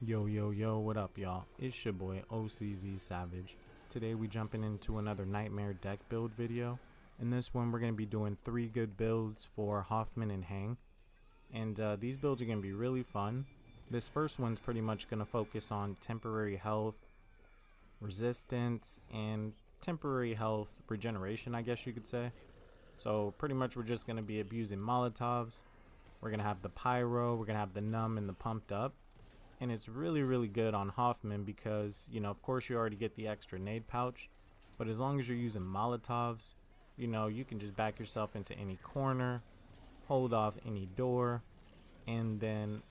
Yo, what up, y'all? It's your boy OCZ Savage. Today we jumping into another nightmare deck build video. In this one we're going to be doing 3 good builds for Hoffman and Heng. And these builds are going to be really fun. This first one's pretty much going to focus on temporary health, resistance, and temporary health regeneration, I guess you could say. So pretty much we're just going to be abusing molotovs. We're going to have the pyro, we're going to have the numb and the pumped up. And it's really good on Hoffman because, you know, of course you already get the extra nade pouch, but as long as you're using molotovs, you know, you can just back yourself into any corner, hold off any door. And then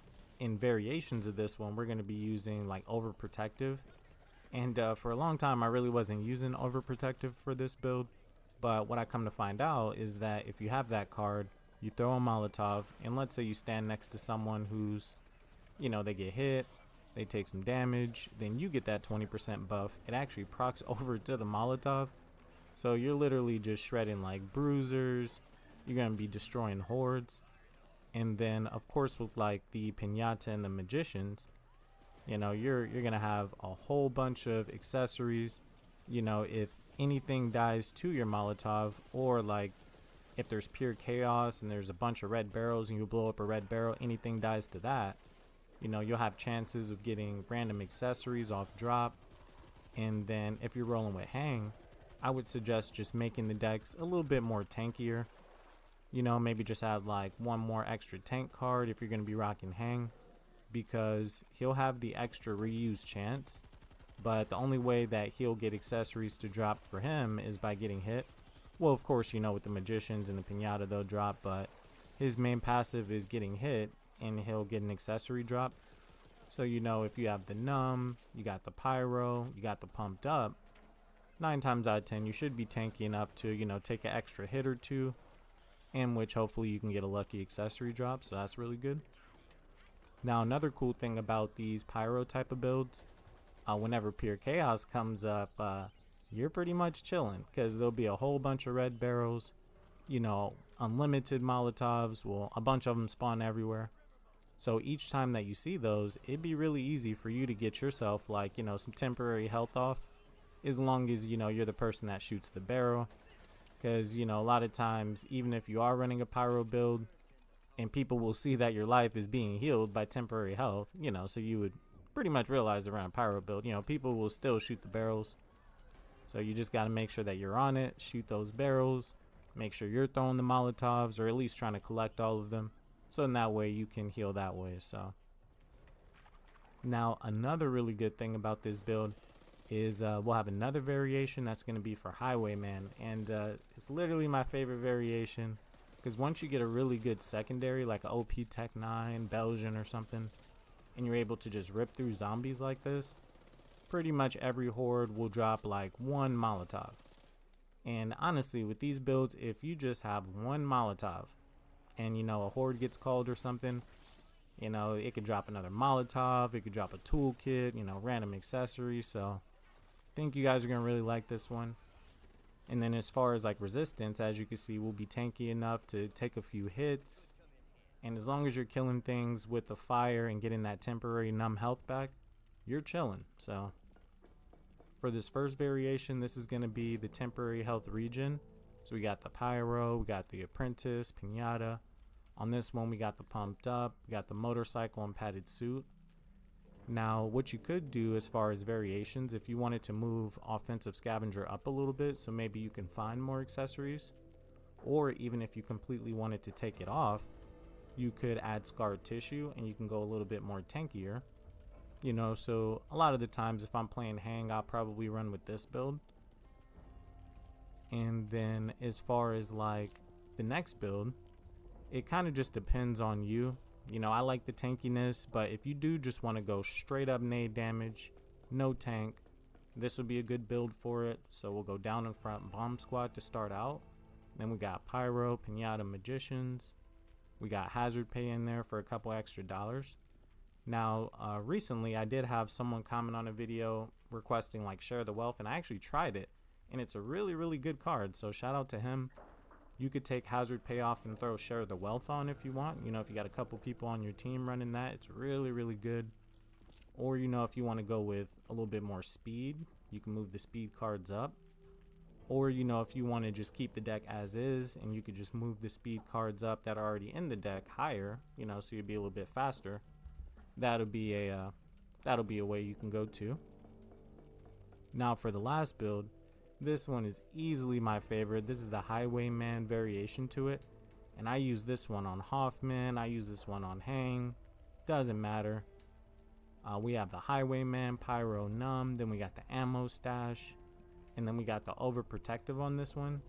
in variations of this one, we're going to be using like overprotective. And for a long time I really wasn't using overprotective for this build, but what I come to find out is that if you have that card, you throw a molotov, and let's say you stand next to someone who's, you know, they get hit, they take some damage, then you get that 20% buff. It actually procs over to the molotov, so you're literally just shredding like bruisers. You're gonna be destroying hordes. And then of course with like the pinata and the magicians, you know, you're gonna have a whole bunch of accessories. You know, if anything dies to your molotov, or like if there's pure chaos and there's a bunch of red barrels and you blow up a red barrel, anything dies to that, you know, you'll have chances of getting random accessories off drop. And then if you're rolling with Heng, I would suggest just making the decks a little bit more tankier. You know, maybe just add like one more extra tank card if you're going to be rocking Heng, because he'll have the extra reuse chance, but the only way that he'll get accessories to drop for him is by getting hit. Well, of course, you know, with the magicians and the pinata they'll drop, but his main passive is getting hit and he'll get an accessory drop. So, you know, if you have the numb, you got the pyro, you got the pumped up, 9 times out of 10 you should be tanky enough to, you know, take an extra hit or two, in which hopefully you can get a lucky accessory drop, so that's really good. Now another cool thing about these pyro type of builds, whenever pure chaos comes up, you're pretty much chilling, because there'll be a whole bunch of red barrels, you know, unlimited molotovs. Well, a bunch of them spawn everywhere. So each time that you see those, it'd be really easy for you to get yourself like, you know, some temporary health off, as long as, you know, you're the person that shoots the barrel. Because, you know, a lot of times, even if you are running a pyro build and people will see that your life is being healed by temporary health, you know, so you would pretty much realize around a pyro build, you know, people will still shoot the barrels. So you just got to make sure that you're on it, shoot those barrels, make sure you're throwing the molotovs, or at least trying to collect all of them. So in that way you can heal that way. So now another really good thing about this build is we'll have another variation that's going to be for Highwayman, and it's literally my favorite variation, because once you get a really good secondary like an OP Tech 9 Belgian or something, and you're able to just rip through zombies like this, pretty much every horde will drop like 1 molotov. And honestly, with these builds, if you just have 1 molotov and, you know, a horde gets called or something, you know, it could drop another molotov, it could drop a toolkit, you know, random accessories. So I think you guys are gonna really like this one. And then as far as like resistance, as you can see, we'll be tanky enough to take a few hits, and as long as you're killing things with the fire and getting that temporary numb health back, you're chilling. So for this first variation, this is going to be the temporary health regen. So we got the pyro, we got the apprentice, pinata. On this one we got the pumped up, we got the motorcycle and padded suit. Now what you could do as far as variations, if you wanted to move offensive scavenger up a little bit, so maybe you can find more accessories, or even if you completely wanted to take it off, you could add scarred tissue and you can go a little bit more tankier. You know, so a lot of the times if I'm playing Heng, I'll probably run with this build. And then as far as like the next build, it kind of just depends on you. You know, I like the tankiness, but if you do just want to go straight up nade damage, no tank, this would be a good build for it. So we'll go down in front bomb squad to start out. Then we got pyro, pinata, magicians. We got hazard pay in there for a couple extra dollars. Now recently I did have someone comment on a video requesting like share the wealth, and I actually tried it, and it's a really good card, so shout out to him. You could take hazard payoff and throw share the wealth on if you want. You know, if you got a couple people on your team running that, it's really good. Or, you know, if you want to go with a little bit more speed, you can move the speed cards up. Or, you know, if you want to just keep the deck as is, and you could just move the speed cards up that are already in the deck higher, you know, so you'd be a little bit faster. That'll be a way you can go to. Now for the last build, this one is easily my favorite. This is the Highwayman variation to it, and I use this one on Hoffman, I use this one on Heng, doesn't matter. We have the Highwayman, Pyro, Numb, then we got the ammo stash, and then we got the overprotective on this one.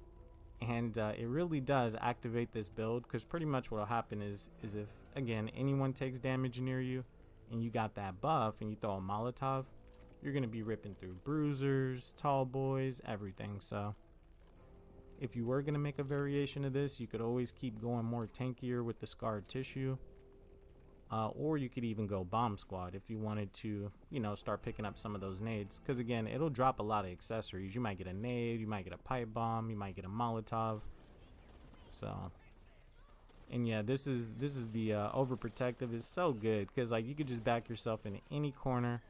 And it really does activate this build, because pretty much what will happen is if, again, anyone takes damage near you and you got that buff and you throw a molotov, you're going to be ripping through bruisers, tall boys, everything. So if you were going to make a variation of this, you could always keep going more tankier with the scarred tissue. Or you could even go bomb squad if you wanted to, you know, start picking up some of those nades. Because again, it'll drop a lot of accessories. You might get a nade, you might get a pipe bomb, you might get a molotov. So, and yeah, this is the overprotective is so good, because like you could just back yourself in any corner,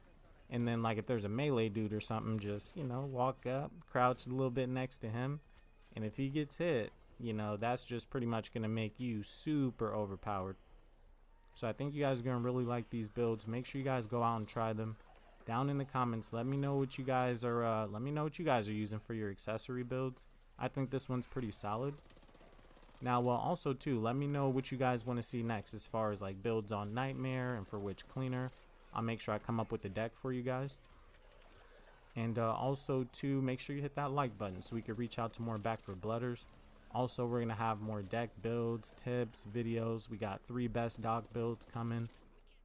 and then like if there's a melee dude or something, just, you know, walk up, crouch a little bit next to him, and if he gets hit, you know, that's just pretty much gonna make you super overpowered. So I think you guys are going to really like these builds. Make sure you guys go out and try them. Down in the comments, let me know what you guys are using for your accessory builds. I think this one's pretty solid. Now, well, also too, let me know what you guys want to see next as far as like builds on Nightmare and for which cleaner. I'll make sure I come up with the deck for you guys. And also too, make sure you hit that like button so we can reach out to more Back for Blooders. Also, we're going to have more deck builds, tips, videos. We got 3 best doc builds coming.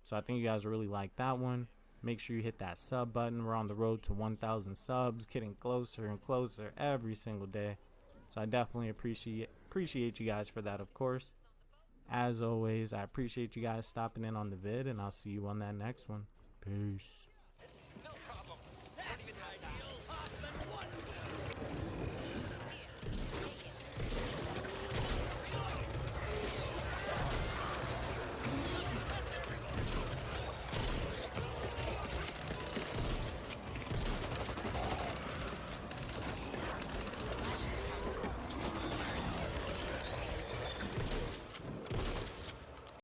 So I think you guys really like that one. Make sure you hit that sub button. We're on the road to 1,000 subs, getting closer and closer every single day. So I definitely appreciate you guys for that, of course. As always, I appreciate you guys stopping in on the vid, and I'll see you on that next one. Peace.